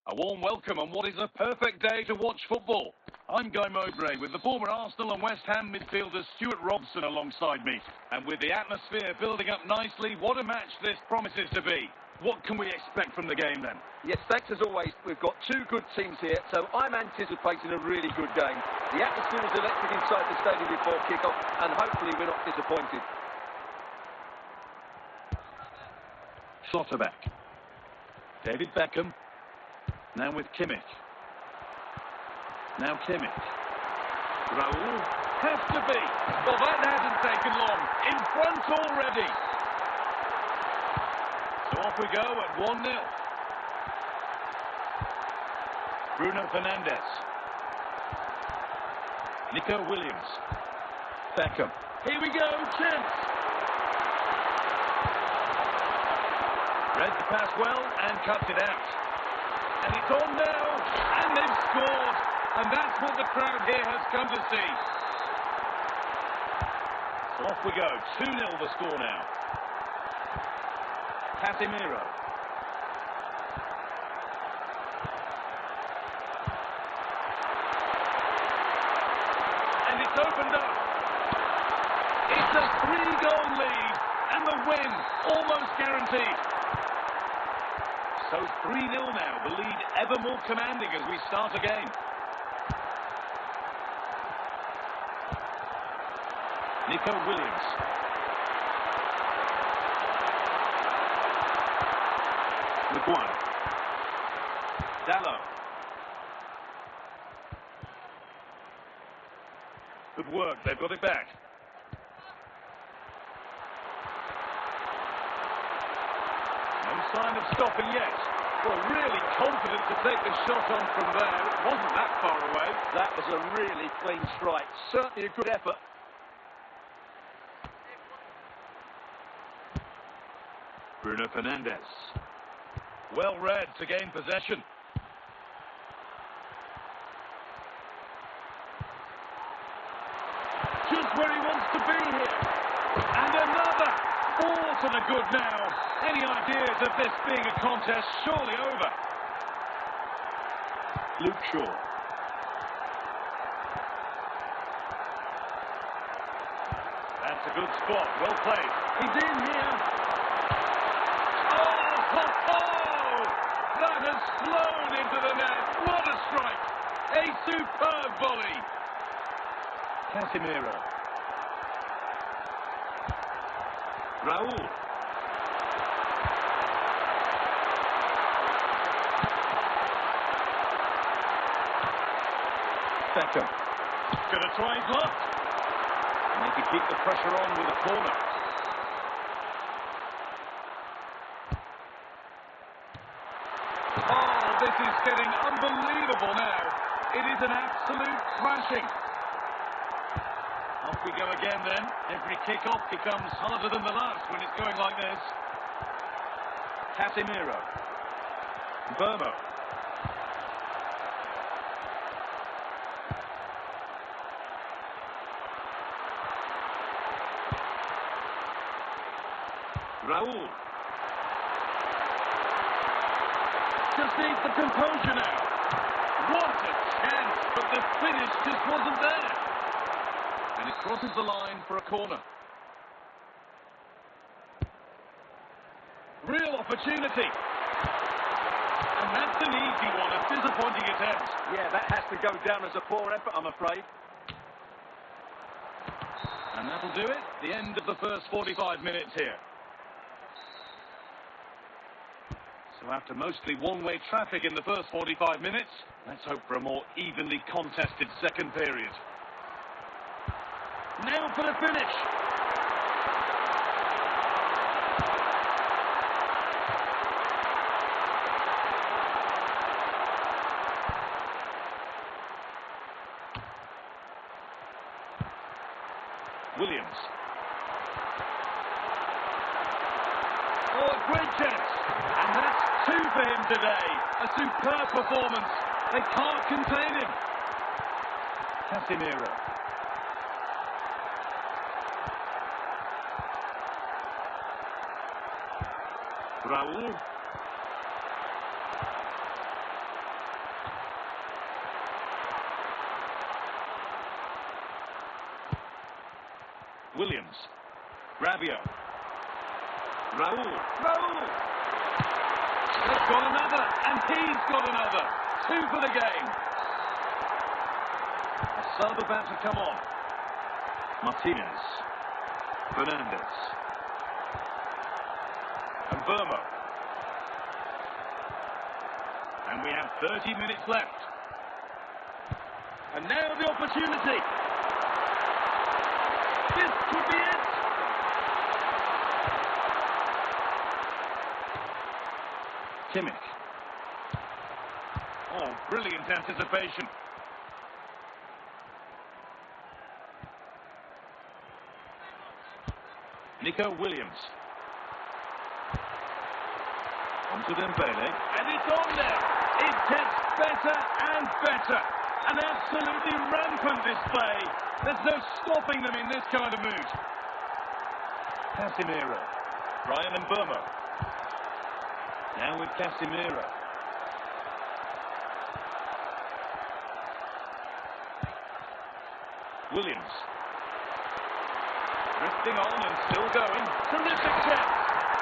A warm welcome on what is a perfect day to watch football. I'm Guy Mowbray with the former Arsenal and West Ham midfielder Stuart Robson alongside me. And with the atmosphere building up nicely, what a match this promises to be. What can we expect from the game then? Yes, thanks as always. We've got two good teams here, so I'm anticipating a really good game. The atmosphere is electric inside the stadium before kick-off, and hopefully we're not disappointed. Schlotterbeck. David Beckham. Now with Kimmich. Now Kimmich. Raul. Has to be. Well, that hasn't taken long. In front already. So off we go at 1-0. Bruno Fernandes. Nico Williams. Beckham. Here we go. Chance. Read the pass well and cuts it out. And it's on now, and they've scored. And that's what the crowd here has come to see. So off we go, 2-0 the score now. Casemiro. And it's opened up. It's a 3-goal lead, and the win almost guaranteed. So 3-0 now, the lead ever more commanding as we start again. Nico Williams. Maguire. Dallo. Good work, they've got it back. No sign of stopping yet. Well, really confident to take the shot on from there. It wasn't that far away. That was a really clean strike. Certainly a good effort. Bruno Fernandes. Well read to gain possession. Just where he wants to be here. And another. All to the good now. Any ideas of this being a contest surely over? Luke Shaw. That's a good spot. Well played. He's in here. Oh, ho, ho! That has flown into the net. What a strike. A superb volley. Casemiro. Raul. Beckham. Gonna try his luck. And he can keep the pressure on with a corner. Oh, this is getting unbelievable now. It is an absolute thrashing. Off we go again then. Every kick-off becomes harder than the last when it's going like this. Casemiro. Burmo. Raul. Just needs the composure now. What a chance, but the finish just wasn't there. And it crosses the line for a corner. Real opportunity. And that's an easy one, a disappointing attempt. Yeah, that has to go down as a poor effort, I'm afraid. And that'll do it. The end of the first 45 minutes here. So after mostly one-way traffic in the first 45 minutes, let's hope for a more evenly contested second period. Now for the finish. Williams. Oh, a great chance. And that's two for him today. A superb performance. They can't contain him. Casemiro. Raul. Rabiot. Raul. They've got another, and he's got another. 2 for the game. A sub about to come on. Martinez. Fernandez. And Vermo. And we have 30 minutes left. And now the opportunity. This could be it. Kimmich. Oh, brilliant anticipation. Nico Williams. Onto Dembele. And it's on there. It gets better and better. An absolutely rampant display. There's no stopping them in this kind of mood. Casemiro. Ryan and Vermo. Now with Casemiro. Williams. Drifting on and still going. Terrific check.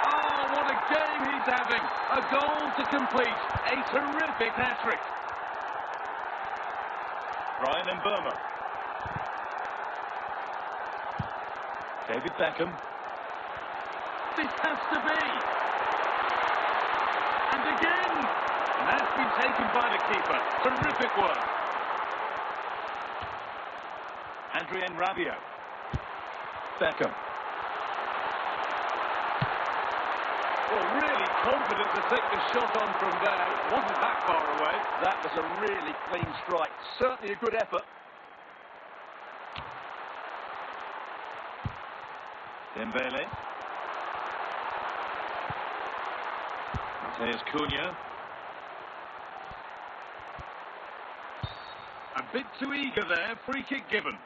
Oh, what a game he's having. A goal to complete. A terrific hat-trick. Ryan and Vermo. David Beckham. This has to be. And again. And that's been taken by the keeper. Terrific work. Adrien Rabiot. Beckham. Well, really confident to take the shot on from there. It wasn't that far away. That was a really clean strike. Certainly a good effort. Dembele. Mateus Cunha. A bit too eager there. Free kick given.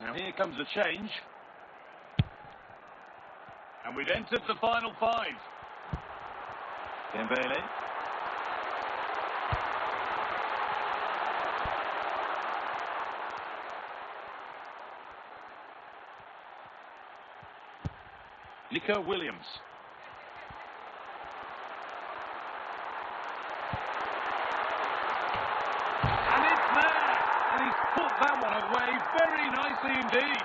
Now here comes a change. And we've entered the final 5. Dembele. Nico Williams. And it's there! And he's put that one away very nicely indeed.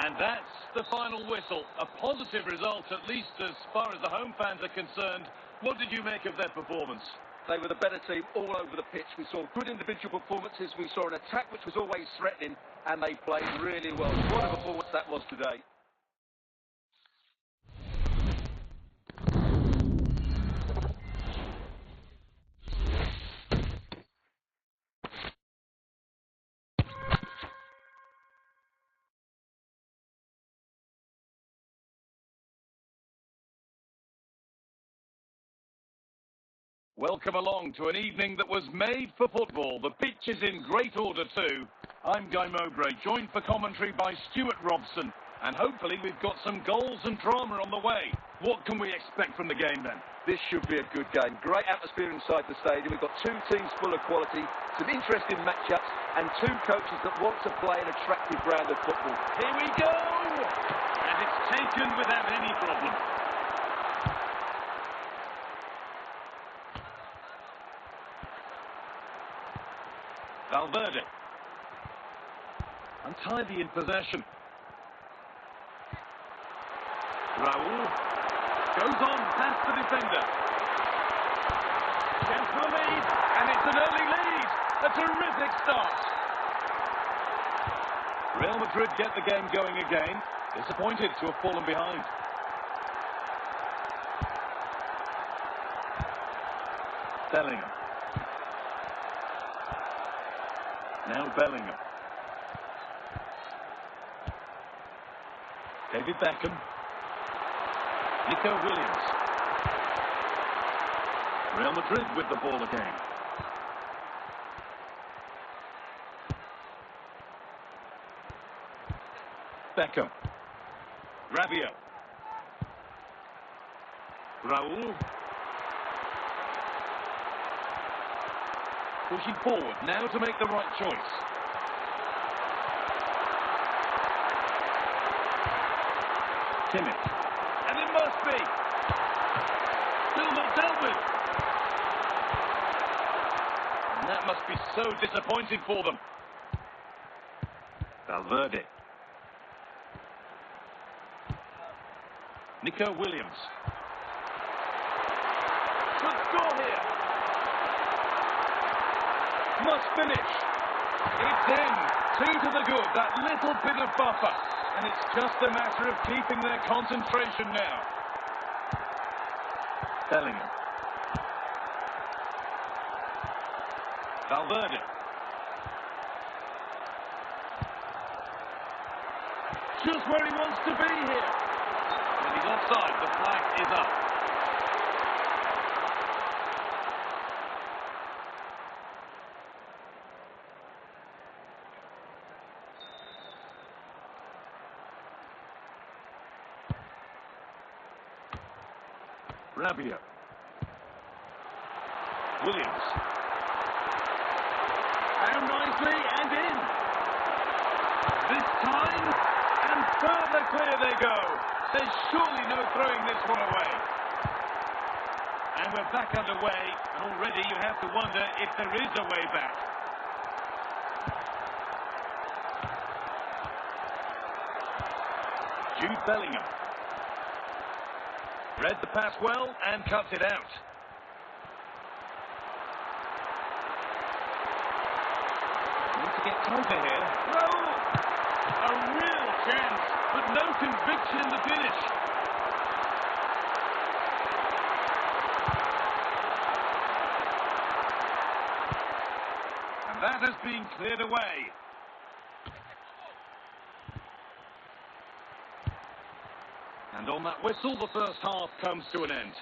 And that's the final whistle. A positive result, at least as far as the home fans are concerned. What did you make of their performance? They were the better team all over the pitch. We saw good individual performances. We saw an attack which was always threatening, and they played really well. What a performance that was today. Welcome along to an evening that was made for football. The pitch is in great order too. I'm Guy Mowbray, joined for commentary by Stuart Robson. And hopefully we've got some goals and drama on the way. What can we expect from the game then? This should be a good game. Great atmosphere inside the stadium. We've got 2 teams full of quality, some interesting matchups, and 2 coaches that want to play an attractive brand of football. Here we go! And it's taken without any problem. Valverde. Untidy in possession. Raul. Goes on past the defender. Gets the lead. And it's an early lead. A terrific start. Real Madrid get the game going again. Disappointed to have fallen behind. Bellingham. Now Bellingham. David Beckham. Nico Williams. Real Madrid with the ball again. Beckham. Rabiot. Raul. Pushing forward now to make the right choice. Kimmich. And it must be. Still not dealt with. And that must be so disappointing for them. Valverde. Nico Williams. Should score here. Must finish. It's in. 2 to the good. That little bit of buffer. And it's just a matter of keeping their concentration now. Bellingham. Valverde. Just where he wants to be here. And he's offside. The flag is up. Rabiot. Williams. Down nicely and in. This time, and further clear they go. There's surely no throwing this one away. And we're back underway, and already you have to wonder if there is a way back. Jude Bellingham. Read the pass well and cuts it out. Need to get tighter here. Oh! A real chance, but no conviction in the finish. And that has been cleared away. And on that whistle, the first half comes to an end.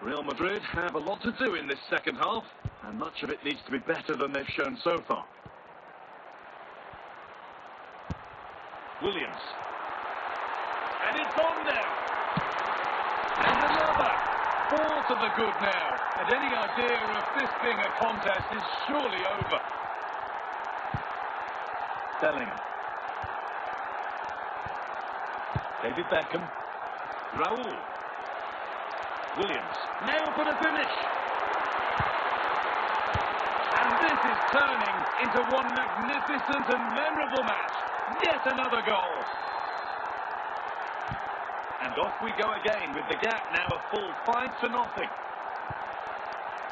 Real Madrid have a lot to do in this second half, and much of it needs to be better than they've shown so far. Williams. And it's on now. And another. 4 to the good now. And any idea of this being a contest is surely over. Bellingham. David Beckham. Raul. Williams. Now for the finish. And this is turning into one magnificent and memorable match. Yet another goal. And off we go again with the gap now a full 5-0.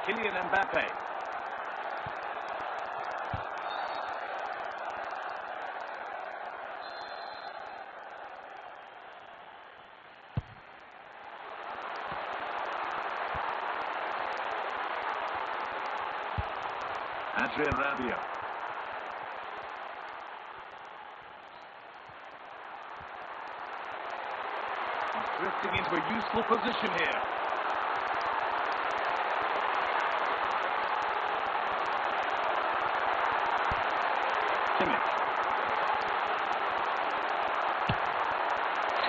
Kylian Mbappe. Adrien Rabiot. Drifting into a useful position here. Kimmich.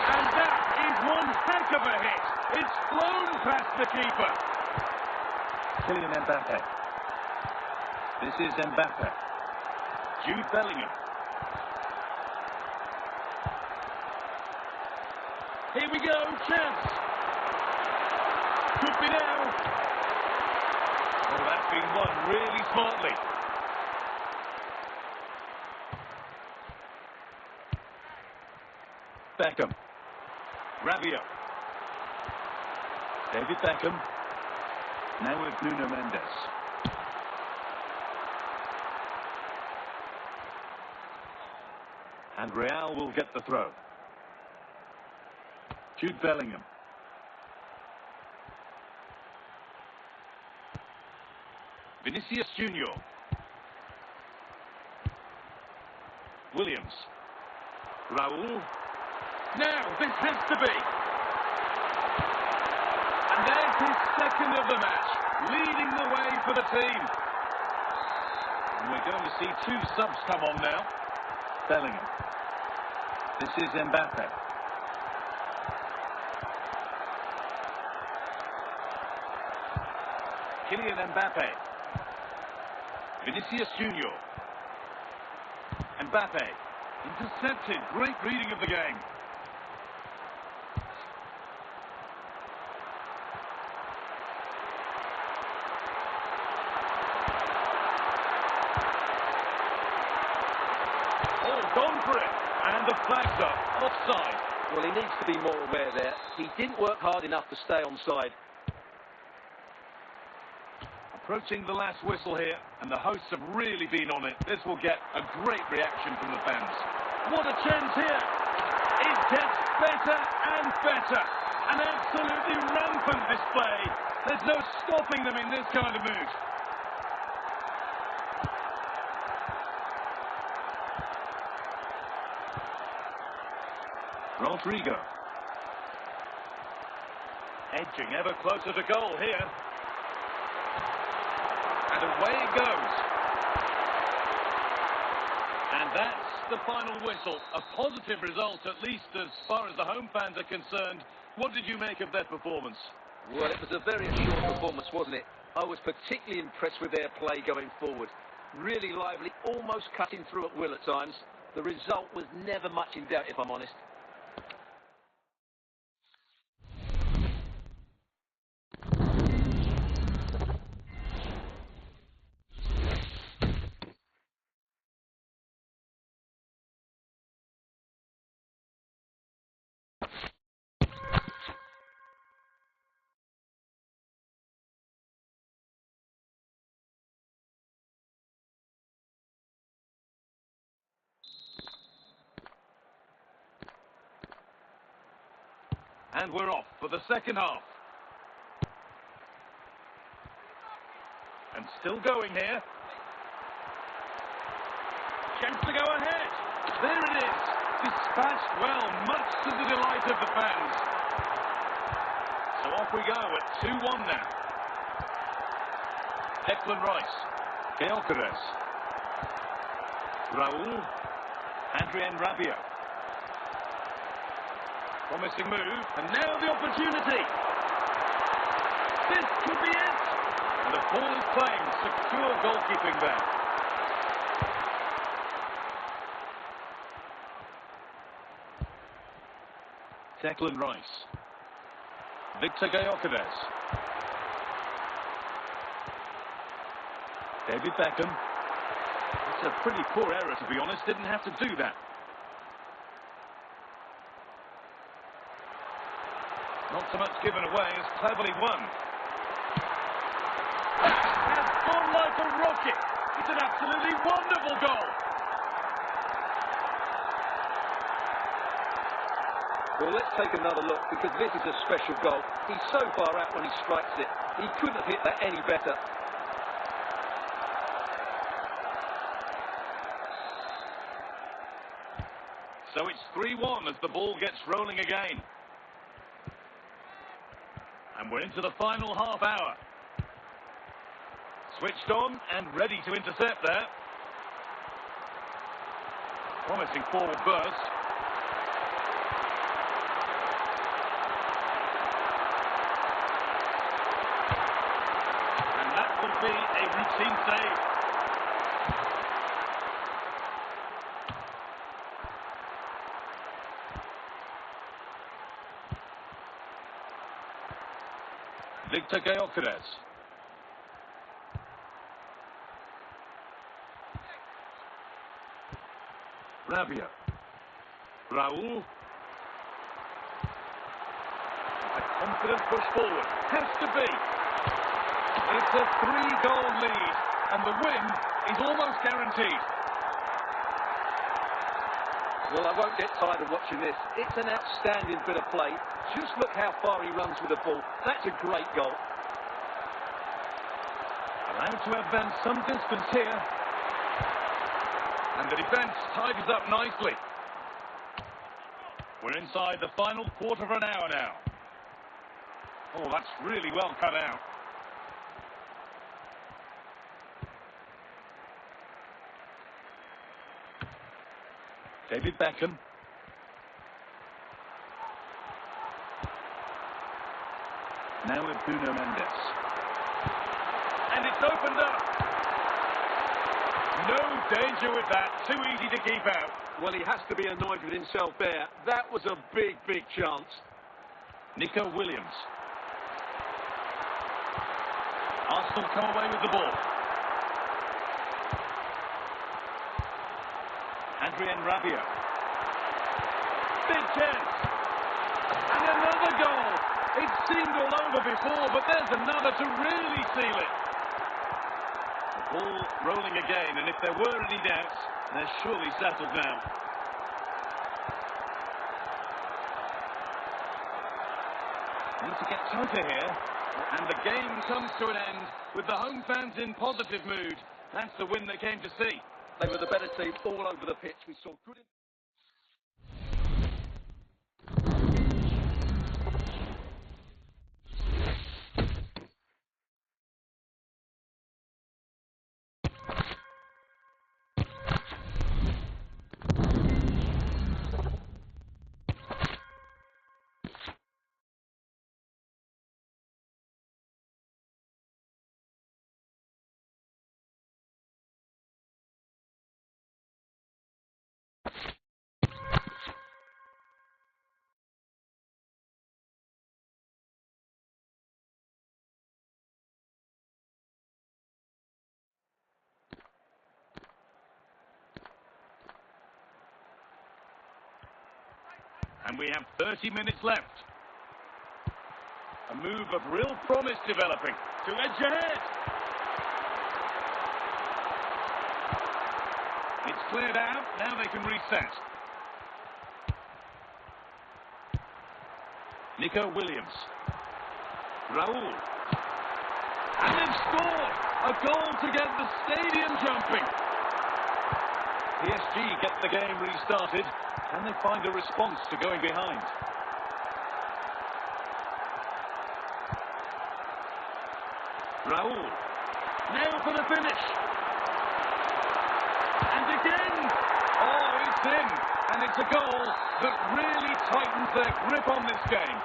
And that is one heck of a hit. It's flown past the keeper. Kylian Mbappe. This is Mbappe. Jude Bellingham. Here we go, chance. Could be now. Oh, that's been won really smartly. Beckham. Rabiot. David Beckham. Now with Nuno Mendes. And Real will get the throw. Jude Bellingham. Vinicius Junior. Williams. Raul. Now, this has to be. And there's his second of the match, leading the way for the team. And we're going to see 2 subs come on now. Bellingham. This is Mbappe. Kylian Mbappe. Vinicius Junior. Mbappe. Intercepted. Great reading of the game. Oh, gone for it. And the flag's up. Offside. Well, he needs to be more aware there. He didn't work hard enough to stay onside. Approaching the last whistle here, and the hosts have really been on it. This will get a great reaction from the fans. What a chance here! It gets better and better. An absolutely rampant display. There's no stopping them in this kind of mood. Rodrigo. Edging ever closer to goal here. And away it goes. And that's the final whistle. A positive result, at least as far as the home fans are concerned. What did you make of their performance? Well, it was a very assured performance, wasn't it? I was particularly impressed with their play going forward. Really lively, almost cutting through at will at times. The result was never much in doubt, if I'm honest. And we're off for the second half. And still going here. Chance to go ahead. There it is. Dispatched well, much to the delight of the fans. So off we go at 2-1 now. Declan Rice. Gyökeres. Raul. Adrien Rabiot. Promising move, and now the opportunity. This could be it. And the ball is playing. Secure goalkeeping there. Declan Rice. Victor Gyökeres. David Beckham. It's a pretty poor error, to be honest. Didn't have to do that. Not so much given away as cleverly won. Has gone like a rocket. It's an absolutely wonderful goal. Well, let's take another look, because this is a special goal. He's so far out when he strikes it. He couldn't have hit that any better. So it's 3-1 as the ball gets rolling again. And we're into the final half hour. Switched on and ready to intercept there. Promising forward burst. And that will be a routine save. Victor Gyökeres. Rabiot. Raul. A confident push forward. Has to be. It's a 3-goal lead, and the win is almost guaranteed. Well, I won't get tired of watching this. It's an outstanding bit of play. Just look how far he runs with the ball. That's a great goal. Allowed to advance some distance here. And the defence tidies up nicely. We're inside the final quarter of an hour now. Oh, that's really well cut out. David Beckham. Now with Bruno Mendes. And it's opened up. No danger with that. Too easy to keep out. Well, he has to be annoyed with himself there. That was a big, big chance. Nico Williams. Arsenal come away with the ball. Adrien Rabiot. Big chance. And another goal. It seemed all over before, but there's another to really seal it. The ball rolling again, and if there were any doubts, they're surely settled now. Need to get tighter here. And the game comes to an end with the home fans in positive mood. That's the win they came to see. They were the better team all over the pitch. We saw good... And we have 30 minutes left. A move of real promise developing. To edge ahead. It's cleared out. Now they can reset. Nico Williams. Raul. And they've scored. A goal to get the stadium jumping. PSG get the game restarted. Can they find a response to going behind? Raul. Now for the finish. And again. Oh, it's in. And it's a goal that really tightens their grip on this game.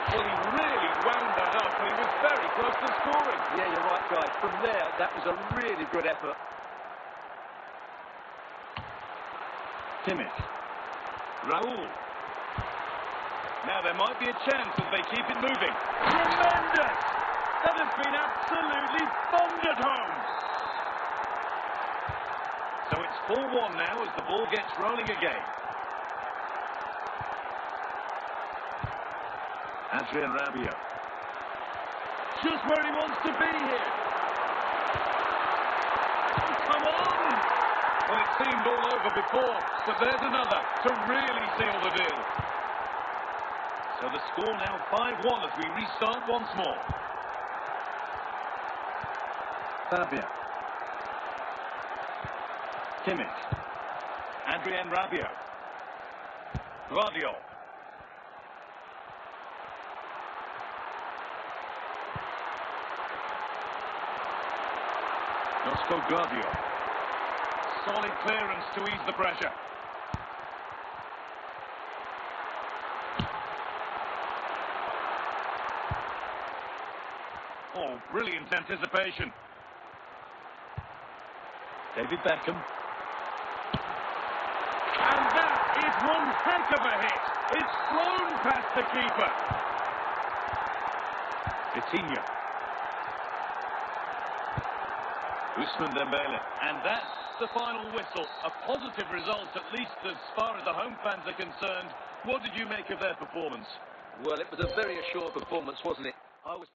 Well, he really wound that up, and he was very close to scoring. Yeah, you're right, guys. From there, that was a really good effort. Kimmich. Raul. Now there might be a chance as they keep it moving. Tremendous! That has been absolutely bombed at home. So it's 4-1 now as the ball gets rolling again. Adrien Rabiot. Just where he wants to be here. Oh, come on! Well, it seemed all over before, but there's another to really seal the deal. So the score now 5-1 as we restart once more. Fabia. Kimmich. Adrien Rabiot. Guardiola. Guardiola. Solid clearance to ease the pressure. Oh, brilliant anticipation. David Beckham. And that is one heck of a hit. It's flown past the keeper. Vitinha. Ousmane Dembele. And that's the final whistle. A positive result, at least as far as the home fans are concerned. What did you make of their performance? Well, it was a very assured performance, wasn't it? I was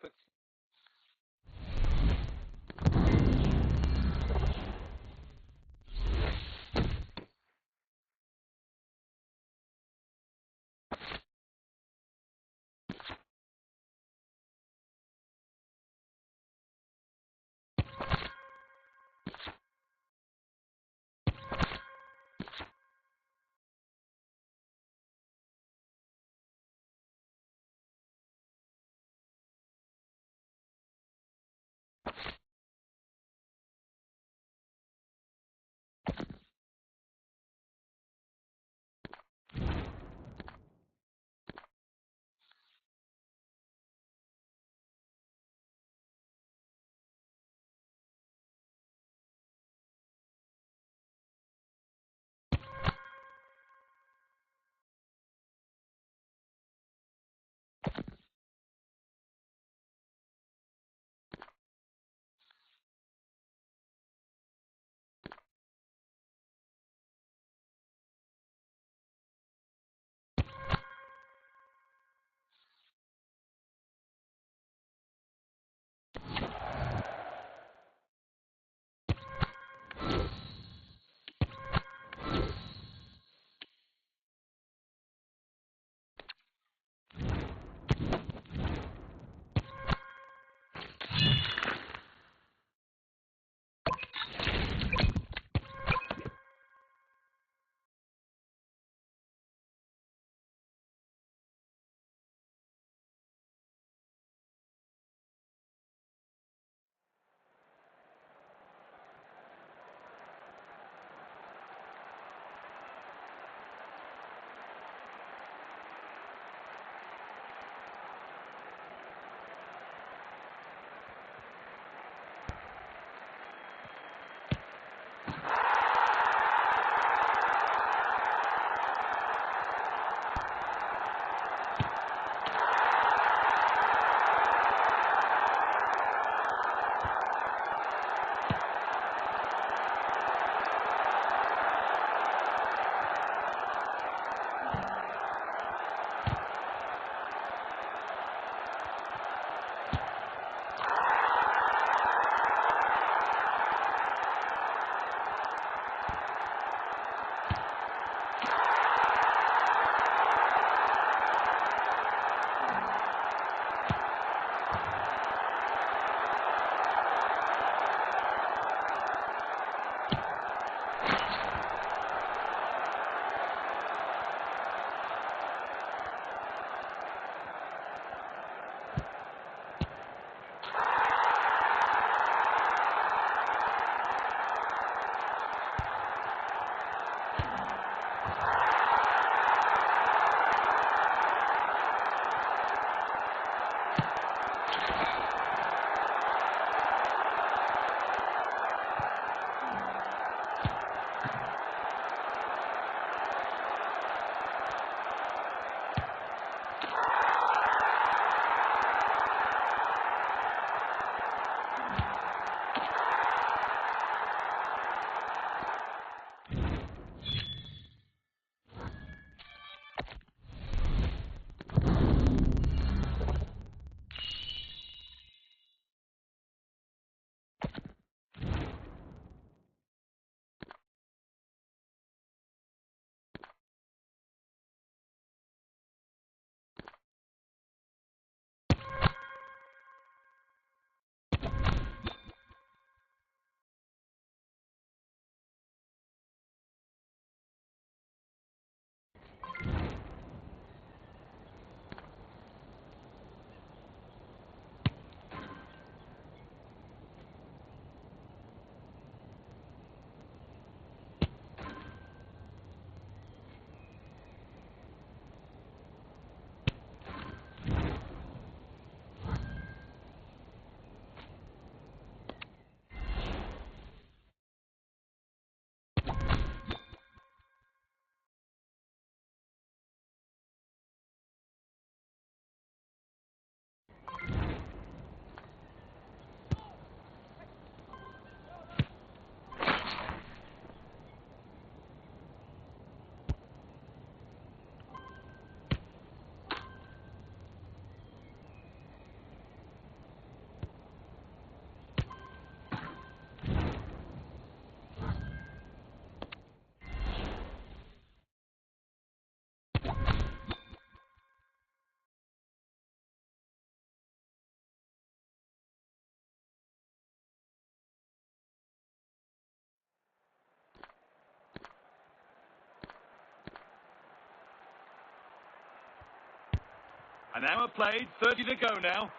An hour played, 30 to go now.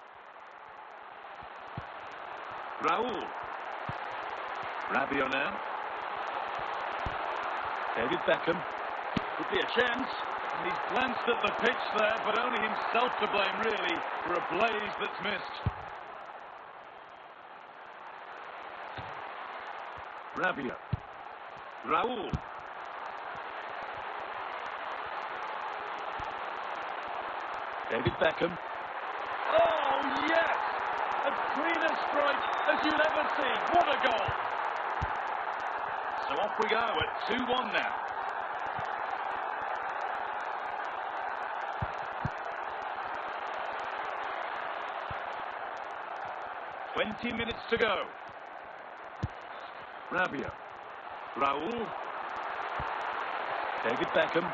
Raul. Rabiot now. David Beckham. Could be a chance. And he's glanced at the pitch there, but only himself to blame, really, for a blaze that's missed. Rabiot. Raul. David Beckham. Oh, yes! As clean a strike as you'll ever see. What a goal! So off we go at 2-1 now. .20 to go. Rabiot. Raul. David Beckham.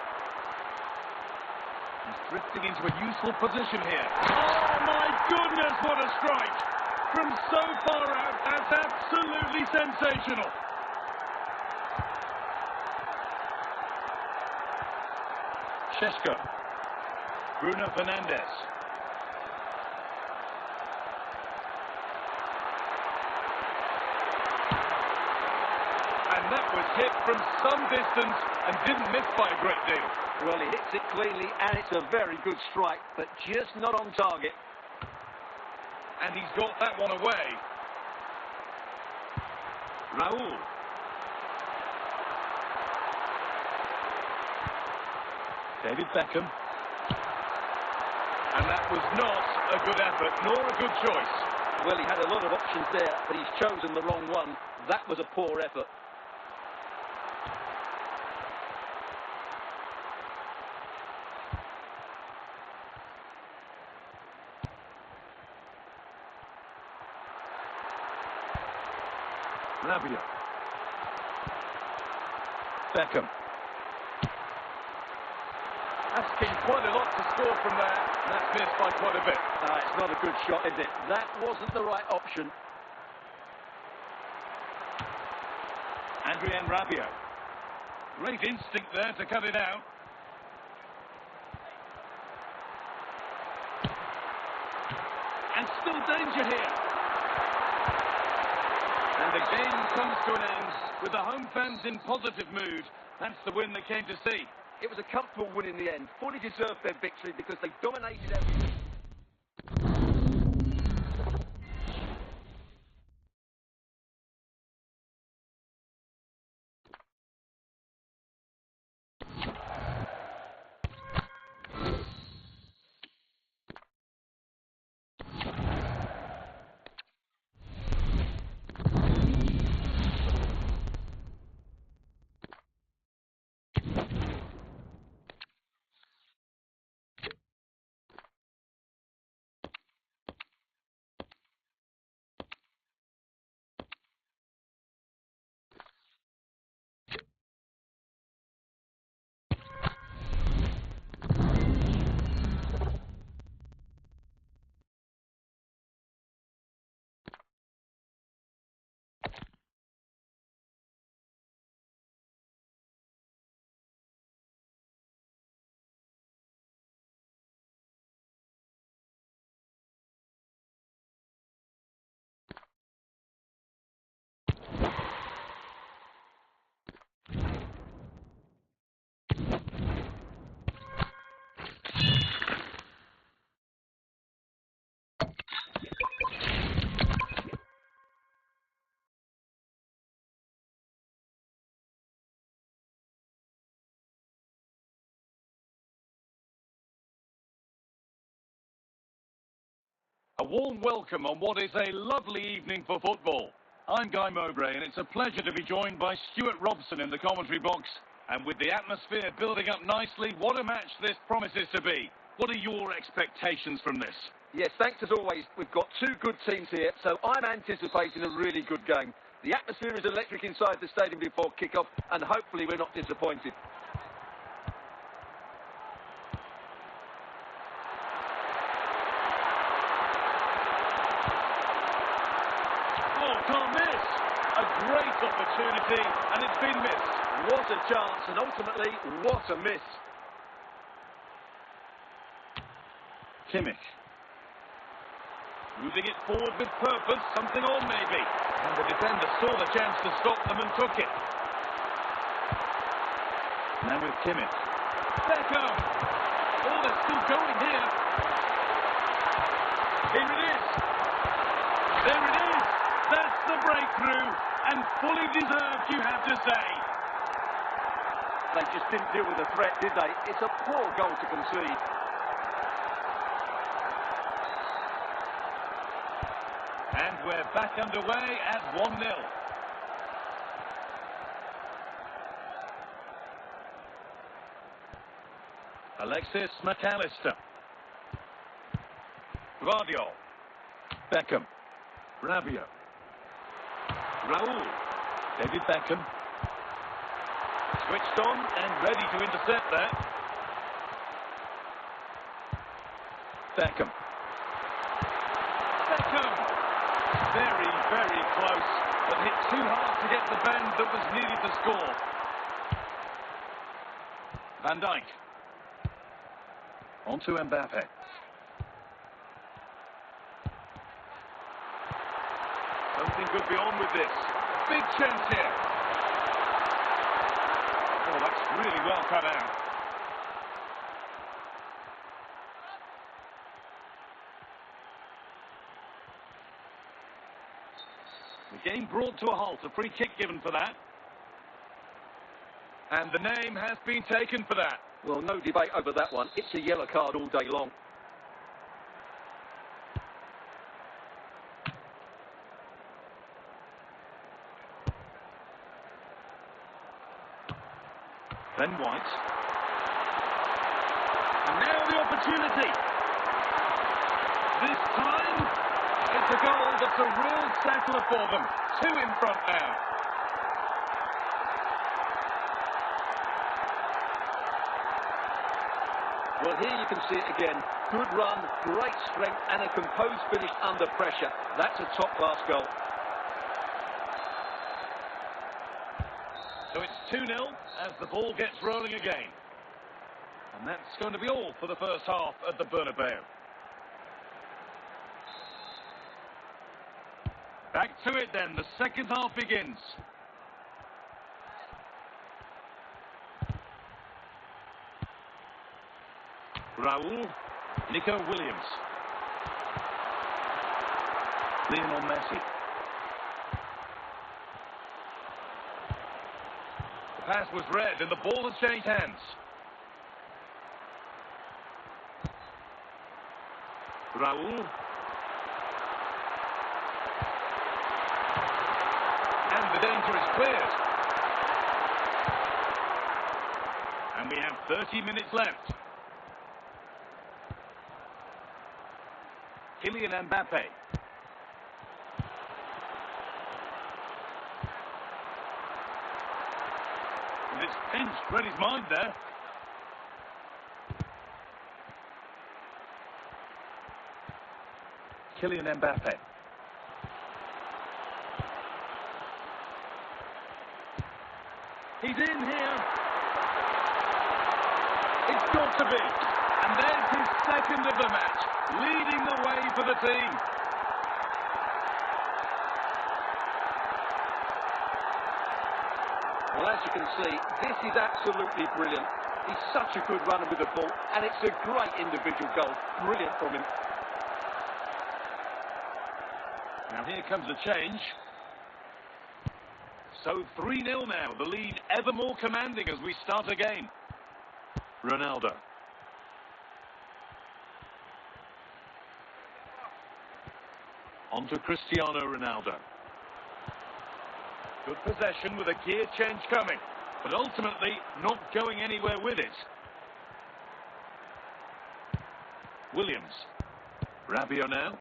He's drifting into a useful position here. Oh my goodness, what a strike! From so far out, that's absolutely sensational. Šeško. Bruno Fernandes. And that was hit from some distance and didn't miss by a great deal. Well, he hits it cleanly and it's a very good strike, but just not on target. And he's got that one away. Raul. David Beckham. And that was not a good effort, nor a good choice. Well, he had a lot of options there, but he's chosen the wrong one. That was a poor effort. Rabiot. Beckham. Asking quite a lot to score from there. That's missed by quite a bit. It's not a good shot, is it? That wasn't the right option. Adrien Rabiot. Great instinct there to cut it out. And still danger here. And the game comes to an end with the home fans in positive mood. That's the win they came to see. It was a comfortable win in the end. Fully deserved their victory because they dominated everything. A warm welcome on what is a lovely evening for football. I'm Guy Mowbray, and it's a pleasure to be joined by Stuart Robson in the commentary box. And with the atmosphere building up nicely, what a match this promises to be. What are your expectations from this? Yes, thanks as always. We've got two good teams here, so I'm anticipating a really good game. The atmosphere is electric inside the stadium before kick-off, and hopefully we're not disappointed. Can't miss. A great opportunity, and it's been missed. What a chance, and ultimately, what a miss. Kimmich. Moving it forward with purpose, something on maybe. And the defender saw the chance to stop them and took it. Now with Kimmich. Beckham! Oh, they're still going here. Here it is. There it is. That's the breakthrough. And fully deserved, you have to say. They just didn't deal with the threat, did they? It's a poor goal to concede. And we're back underway at 1-0. Alexis McAllister. Guardiola. Beckham. Rabiot. Raul. David Beckham. Switched on and ready to intercept that. Beckham. Beckham. Very, very close, but hit too hard to get the bend that was needed to score. Van Dijk. On to Mbappe. Something could be on with this. Big chance here. Oh, that's really well cut out. The game brought to a halt. A free kick given for that. And the name has been taken for that. Well, no debate over that one. It's a yellow card all day long. Ben White. And now the opportunity. This time, it's a goal that's a real settler for them. 2 in front now. Well, here you can see it again. Good run, great strength, and a composed finish under pressure. That's a top-class goal. So it's 2-0 as the ball gets rolling again. And that's going to be all for the first half at the Bernabeu. Back to it then. The second half begins. Raul. Nico Williams. Lionel Messi. The pass was read and the ball has changed hands. Raul. And the danger is cleared. And we have 30 minutes left. Kylian Mbappe. And it's pinched, read his mind there. Kylian Mbappe. He's in here. It's got to be. And there's his second of the match, leading the way for the team. Well, as you can see, this is absolutely brilliant. He's such a good runner with the ball, and it's a great individual goal. Brilliant from him. Now here comes a change. So 3-0 now, the lead ever more commanding as we start again. Ronaldo. On to Cristiano Ronaldo. Good possession with a gear change coming, but ultimately not going anywhere with it. Williams. Rabiot now.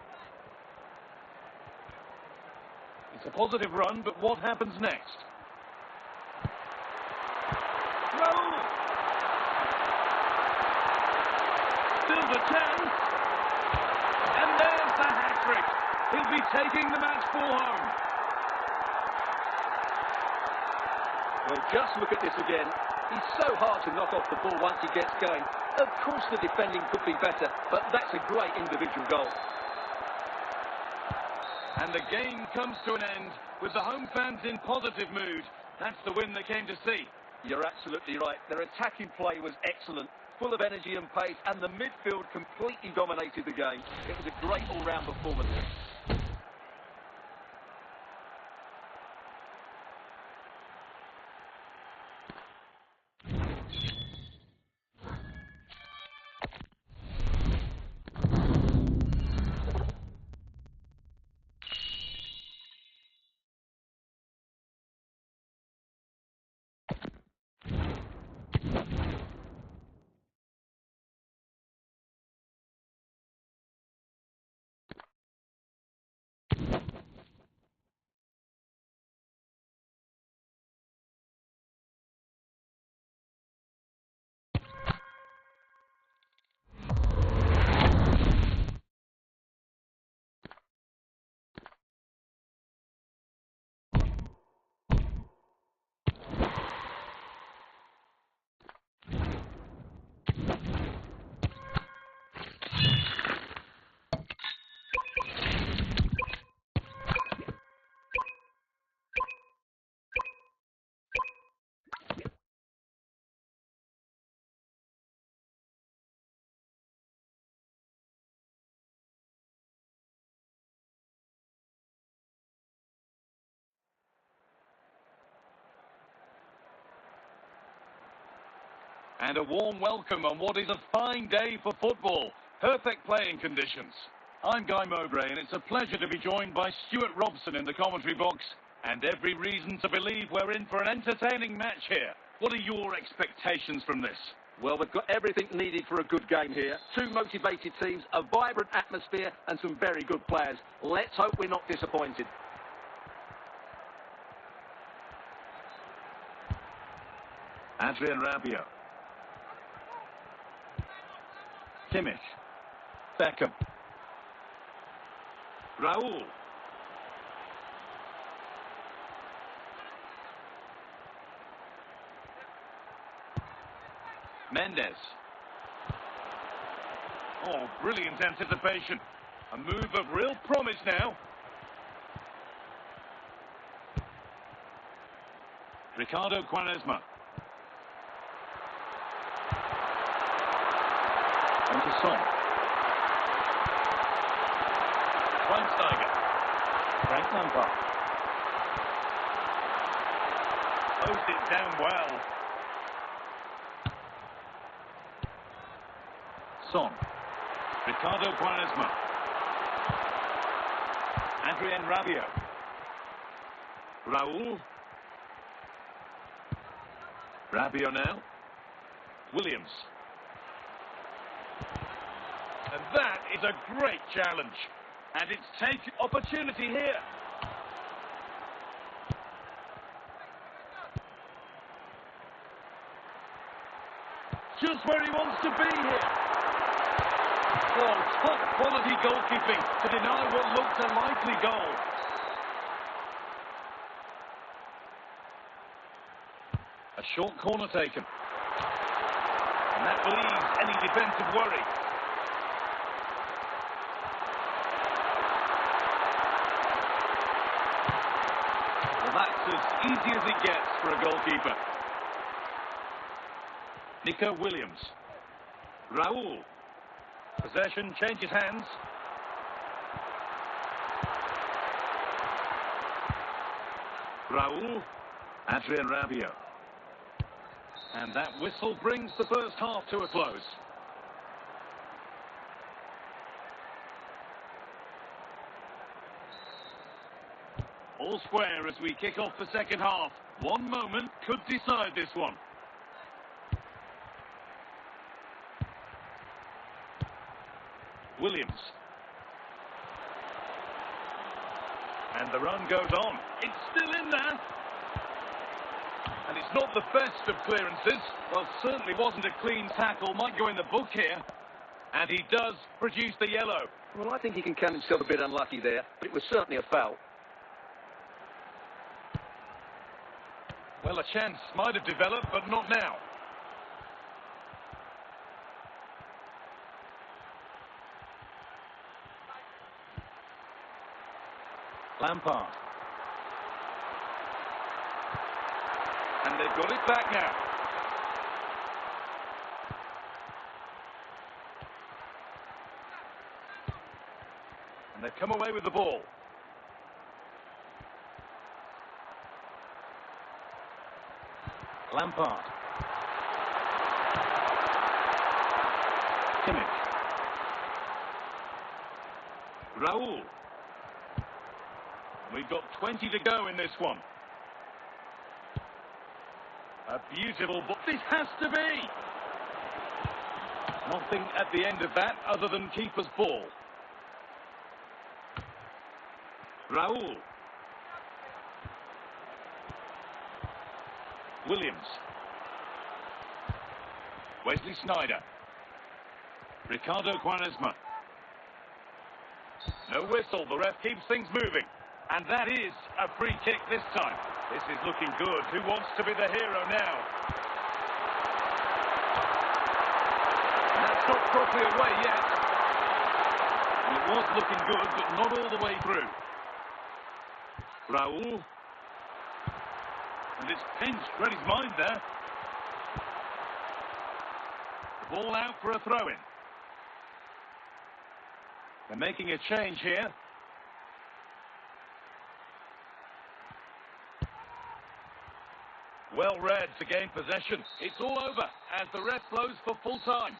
It's a positive run, but what happens next? Raul! Still the chance. And there's the hat-trick. He'll be taking the match ball home. Well, just look at this again. He's so hard to knock off the ball once he gets going. Of course the defending could be better, but that's a great individual goal. And the game comes to an end with the home fans in positive mood. That's the win they came to see. You're absolutely right. Their attacking play was excellent, full of energy and pace, and the midfield completely dominated the game. It was a great all-round performance. And a warm welcome on what is a fine day for football. Perfect playing conditions. I'm Guy Mowbray, and it's a pleasure to be joined by Stuart Robson in the commentary box. And every reason to believe we're in for an entertaining match here. What are your expectations from this? Well, we've got everything needed for a good game here. Two motivated teams, a vibrant atmosphere, and some very good players. Let's hope we're not disappointed. Adrian Rabiot. Kimmich. Beckham. Raul. Mendes. Oh, brilliant anticipation. A move of real promise now. Ricardo Quaresma. On to Son. Schweinsteiger. Frank Lampard. Closed it down well. Son. Ricardo Quaresma. Adrian Rabiot. Raul. Rabiot now. Williams. And that is a great challenge. And it's taken opportunity here. Just where he wants to be here. Oh, top quality goalkeeping to deny what looked a likely goal. A short corner taken. And that relieves any defensive worry. Well, that's as easy as it gets for a goalkeeper. Nico Williams. Raul. Possession changes hands. Raul. Adrian Rabiot. And that whistle brings the first half to a close. All square as we kick off the second half. One moment could decide this one. Williams. And the run goes on. It's still in there. And it's not the best of clearances. Well, certainly wasn't a clean tackle. Might go in the book here. And he does produce the yellow. Well, I think he can count himself a bit unlucky there, but it was certainly a foul. Well, a chance might have developed, but not now. Lampard. And they've got it back now. And they've come away with the ball. Lampard. Kimmich. Raul. We've got 20 to go in this one. A beautiful ball. This has to be. Nothing at the end of that other than keeper's ball. Raul. Williams. Wesley Sneijder. Ricardo Quaresma. No whistle. The ref keeps things moving. And that is a free kick this time. This is looking good. Who wants to be the hero now? And that's not properly away yet. And it was looking good, but not all the way through. Raul. And it's pinched. Read his mind there. The ball out for a throw-in. They're making a change here. Well read to gain possession. It's all over as the ref blows for full time.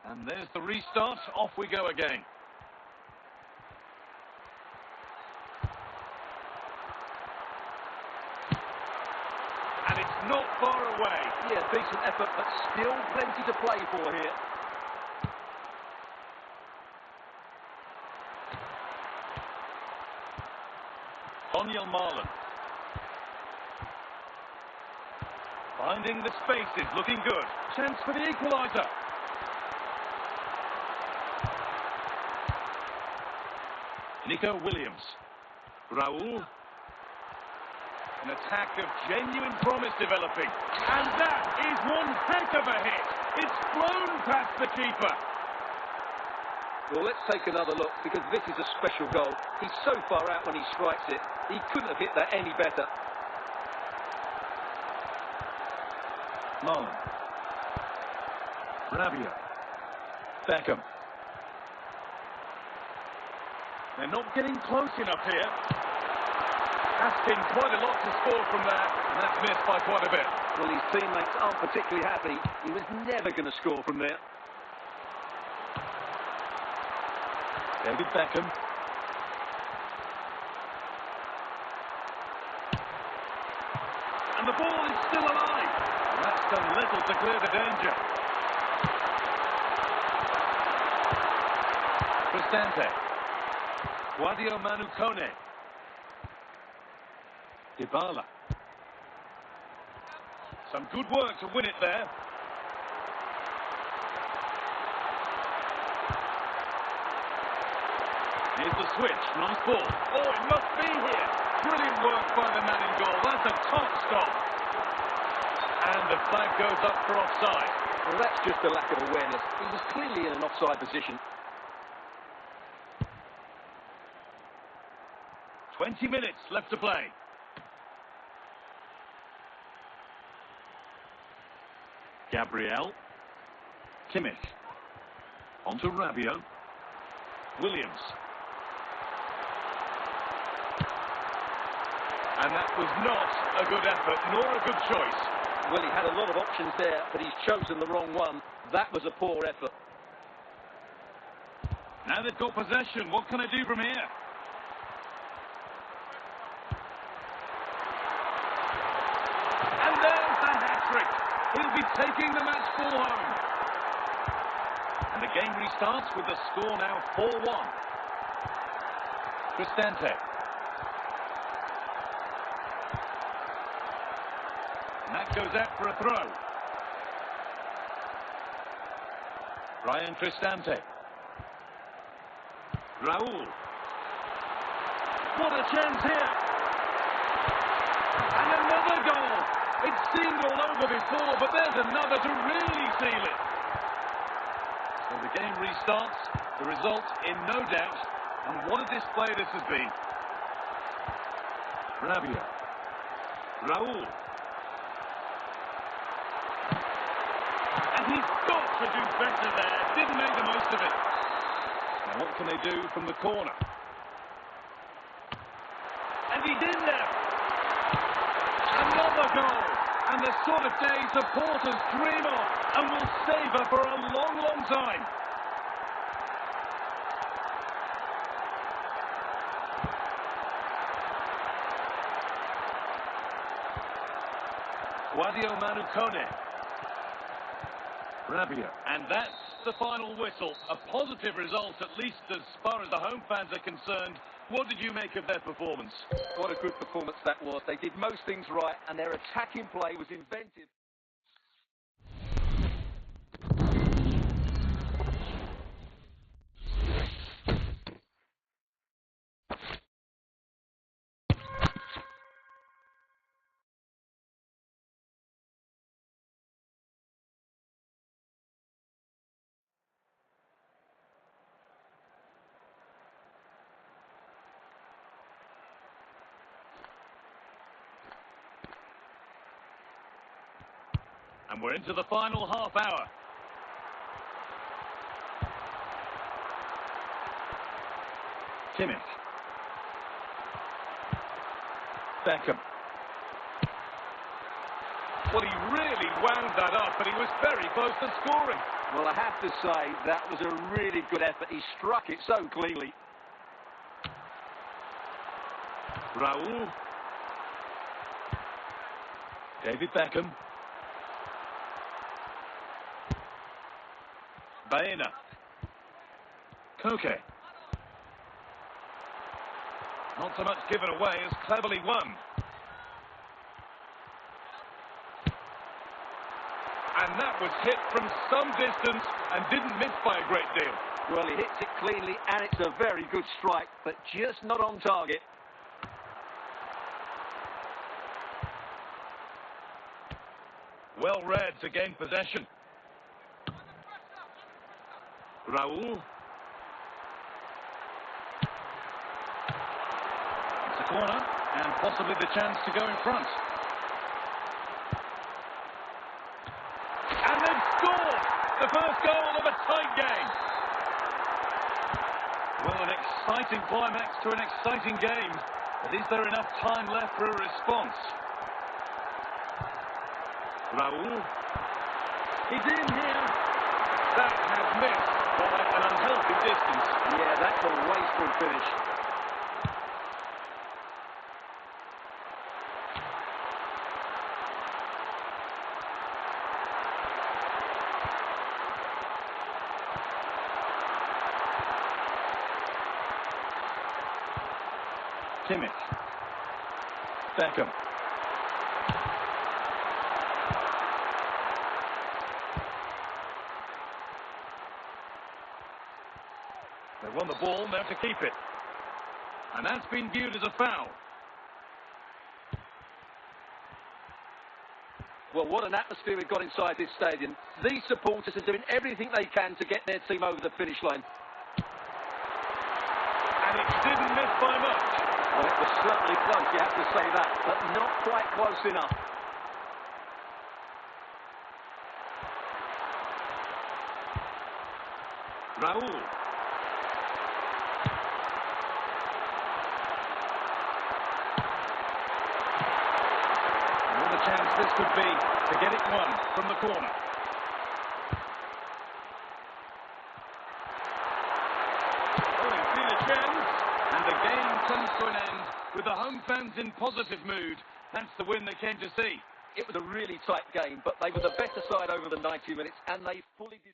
And there's the restart. Off we go again. And it's not far away. Yeah, decent effort, but still plenty to play for here. Daniel Marlon. Finding the spaces, looking good. Chance for the equaliser. Nico Williams. Raul. An attack of genuine promise developing. And that is one heck of a hit. It's flown past the keeper. Well, let's take another look, because this is a special goal. He's so far out when he strikes it. He couldn't have hit that any better. Marlon. Rabiot. Beckham. They're not getting close enough here. Asking quite a lot to score from there, and that's missed by quite a bit. Well, his teammates aren't particularly happy. He was never going to score from there. David Beckham. And the ball is still alive. And that's done little to clear the danger. Cristante. Guadio Manu Kone. Dybala. Some good work to win it there. Here's the switch. Nice ball. Oh, it must be here. Brilliant work by the man in goal. That's a top stop. And the flag goes up for offside. Well, that's just a lack of awareness. He was clearly in an offside position. 20 minutes left to play. Gabriel. Kimmich. Onto Rabiot. Williams. And that was not a good effort, nor a good choice. Well, he had a lot of options there, but he's chosen the wrong one. That was a poor effort. Now they've got possession. What can they do from here? And there's the hat-trick. He'll be taking the match ball home. And the game restarts with the score now 4-1. Cristante. And that goes out for a throw. Ryan Cristante. Raul. What a chance here. And another goal. It seemed all over before, but there's another to really seal it. So the game restarts. The result in no doubt. And what a display this has been. Rabiot. Raul. And he's got to do better there. Didn't make the most of it. Now what can they do from the corner? And he's in there. Another goal. And the sort of day supporters dream of and will savour for a long, long time. Guadio Manu Kone. Rabiot. And that's the final whistle. A positive result, at least as far as the home fans are concerned. What did you make of their performance? What a good performance that was. They did most things right, and their attacking play was inventive. And we're into the final half hour. Kimmich. Beckham. Well, he really wound that up, but he was very close to scoring. Well, I have to say, that was a really good effort. He struck it so cleanly. Raul. David Beckham. Baena. Koke. Not so much given away as cleverly won. And that was hit from some distance and didn't miss by a great deal. Well, he hits it cleanly and it's a very good strike, but just not on target. Well read to gain possession. Raul. It's a corner and possibly the chance to go in front. And they've scored! The first goal of a tight game. Well, an exciting climax to an exciting game. But is there enough time left for a response? Raul. He's in here. That has missed by an unhealthy distance. Yeah, that's a wasteful finish. Kimmich. Beckham. They won the ball, now to keep it. And that's been viewed as a foul. Well, what an atmosphere we've got inside this stadium. These supporters are doing everything they can to get their team over the finish line. And it didn't miss by much. Well, it was certainly close, you have to say that, but not quite close enough. Raul. What a chance this could be to get it won from the corner. Oh, he's seen a chance. And the game comes to an end with the home fans in positive mood. That's the win they came to see. It was a really tight game, but they were the better side over the 90 minutes, and they fully did.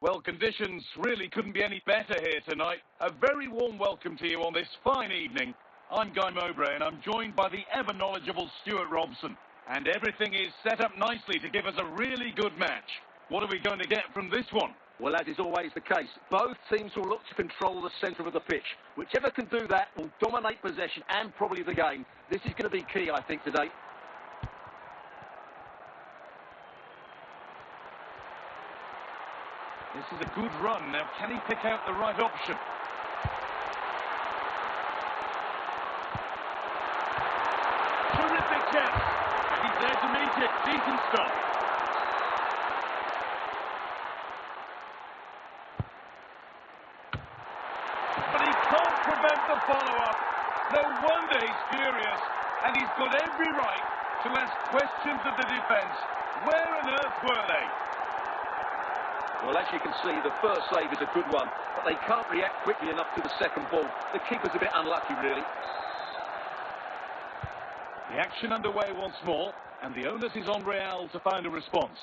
Well, conditions really couldn't be any better here tonight. A very warm welcome to you on this fine evening. I'm Guy Mowbray and I'm joined by the ever-knowledgeable Stuart Robson. And everything is set up nicely to give us a really good match. What are we going to get from this one? Well, as is always the case, both teams will look to control the centre of the pitch. Whichever can do that will dominate possession and probably the game. This is going to be key, I think, today. This is a good run. Now, can he pick out the right option? Terrific chance. He's there to meet it. Decent stop. But he can't prevent the follow-up. No wonder he's furious. And he's got every right to ask questions of the defence. Where on earth were they? Well, as you can see, the first save is a good one, but they can't react quickly enough to the second ball. The keeper's a bit unlucky, really. The action underway once more, and the onus is on Real to find a response.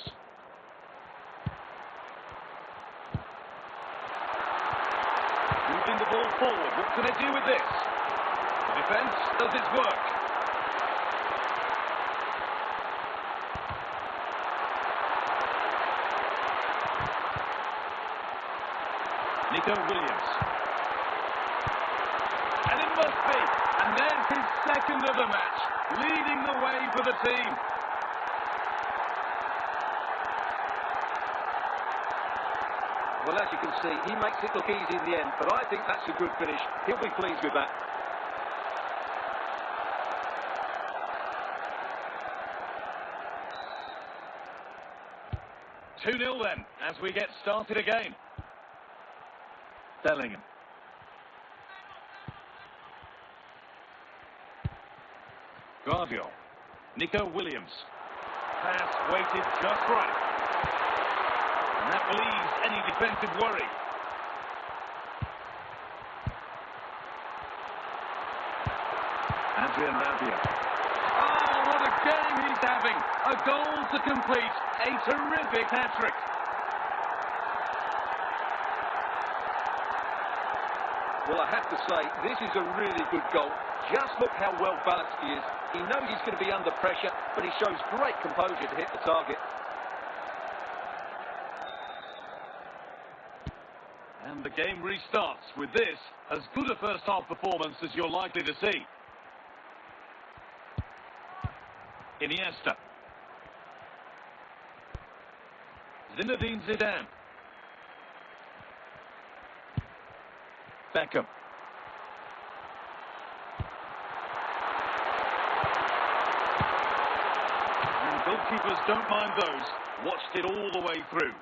Moving the ball forward, what can they do with this? The defence does its work. Nico Williams. And it must be. And there's his second of the match, leading the way for the team. Well, as you can see, he makes it look easy in the end, but I think that's a good finish. He'll be pleased with that. Two-nil then, as we get started again. Bellingham. Guardiola. Nico Williams. Pass weighted just right. And that relieves any defensive worry. Rabiot. Oh, what a game he's having. A goal to complete. A terrific hat-trick. Well, I have to say, this is a really good goal. Just look how well balanced he is. He knows he's going to be under pressure, but he shows great composure to hit the target. And the game restarts with this, as good a first-half performance as you're likely to see. Iniesta. Zinedine Zidane. Beckham. And goalkeepers don't mind those. Watched it all the way through.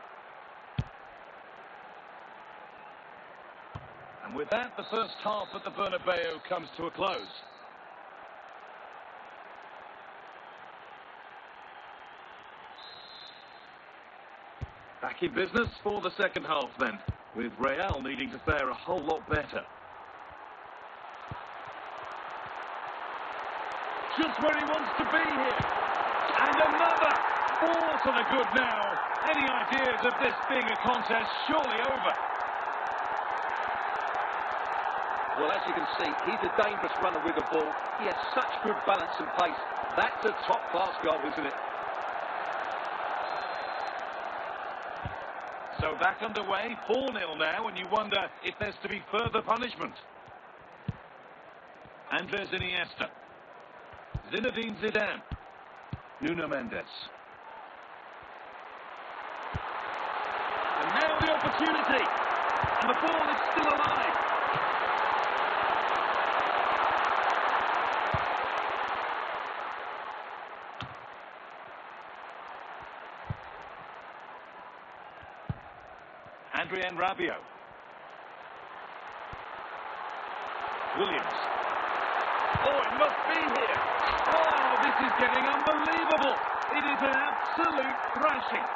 And with that, the first half at the Bernabeu comes to a close. Back in business for the second half then, with Real needing to fare a whole lot better. Just where he wants to be here. And another! Four to the good now. Any ideas of this being a contest surely over? Well, as you can see, he's a dangerous runner with the ball. He has such good balance and pace. That's a top-class goal, isn't it? So back underway, 4-0 now, and you wonder if there's to be further punishment. Andres Iniesta. Zinedine Zidane. Nuno Mendes. And now the opportunity. And the ball is still alive. Rabiot. Williams. Oh, it must be here. Oh, this is getting unbelievable. It is an absolute thrashing.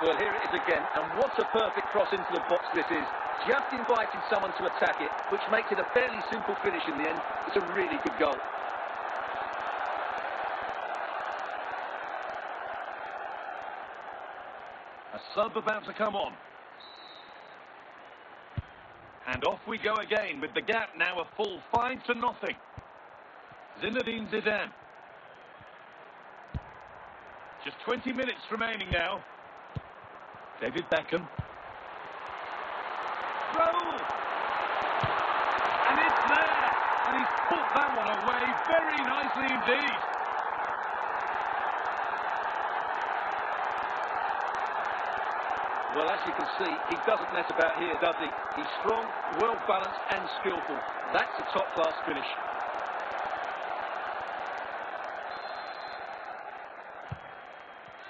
Well, here it is again, and what a perfect cross into the box this is. Just invited someone to attack it, which makes it a fairly simple finish in the end. It's a really good goal. A sub about to come on. And off we go again with the gap now a full 5-0. Zinedine Zidane. Just 20 minutes remaining now. David Beckham. Roll! And it's there! And he's put that one away very nicely indeed. Well, as you can see, he doesn't mess about here, does he? He's strong, well-balanced and skillful. That's a top-class finish.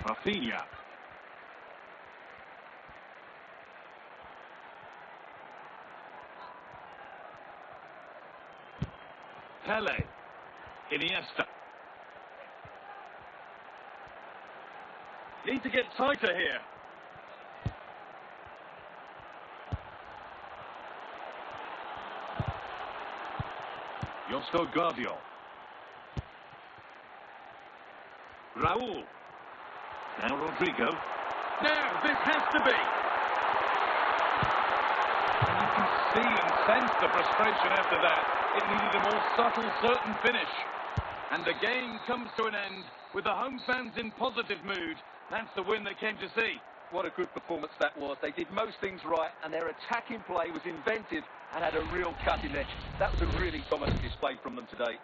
Rafinha. Pele. Iniesta. Need to get tighter here. Josko Guardiola. Raul. Now Rodrigo. Now, this has to be. And you can see and sense the frustration after that. It needed a more subtle, certain finish. And the game comes to an end with the home fans in positive mood. That's the win they came to see. What a good performance that was. They did most things right, and their attacking play was inventive and had a real cutting edge. That was a really dominant display from them today.